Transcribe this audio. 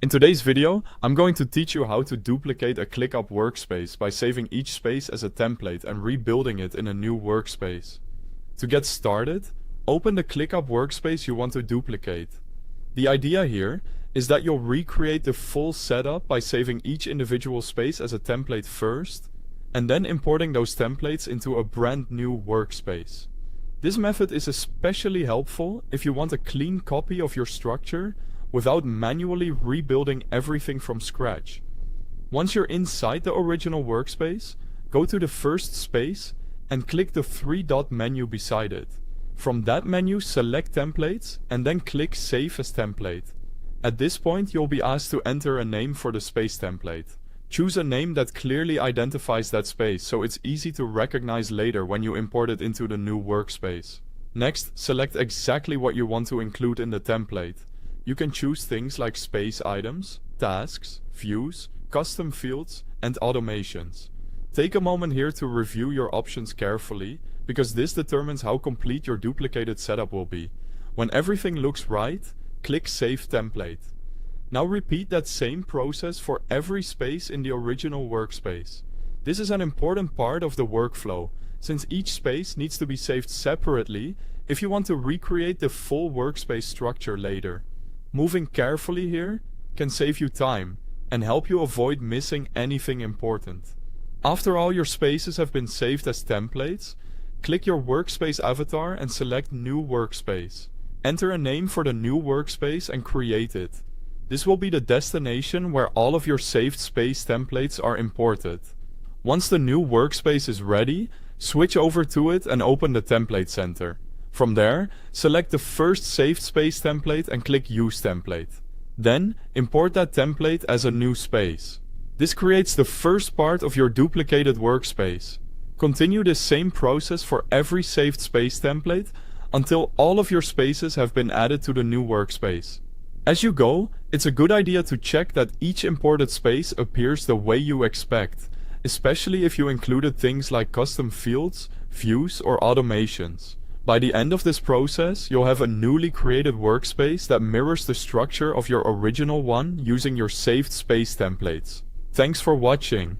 In today's video, I'm going to teach you how to duplicate a ClickUp workspace by saving each space as a template and rebuilding it in a new workspace. To get started, open the ClickUp workspace you want to duplicate. The idea here is that you'll recreate the full setup by saving each individual space as a template first, and then importing those templates into a brand new workspace. This method is especially helpful if you want a clean copy of your structure without manually rebuilding everything from scratch. Once you're inside the original workspace, go to the first space and click the three-dot menu beside it. From that menu, select Templates and then click Save as Template. At this point, you'll be asked to enter a name for the space template. Choose a name that clearly identifies that space so it's easy to recognize later when you import it into the new workspace. Next, select exactly what you want to include in the template. You can choose things like space items, tasks, views, custom fields, and automations. Take a moment here to review your options carefully, because this determines how complete your duplicated setup will be. When everything looks right, click Save Template. Now repeat that same process for every space in the original workspace. This is an important part of the workflow, since each space needs to be saved separately if you want to recreate the full workspace structure later. Moving carefully here can save you time and help you avoid missing anything important. After all your spaces have been saved as templates, click your workspace avatar and select New Workspace. Enter a name for the new workspace and create it. This will be the destination where all of your saved space templates are imported. Once the new workspace is ready, switch over to it and open the Template Center. From there, select the first saved space template and click Use Template. Then, import that template as a new space. This creates the first part of your duplicated workspace. Continue the same process for every saved space template until all of your spaces have been added to the new workspace. As you go, it's a good idea to check that each imported space appears the way you expect, especially if you included things like custom fields, views, or automations. By the end of this process, you'll have a newly created workspace that mirrors the structure of your original one using your saved space templates. Thanks for watching.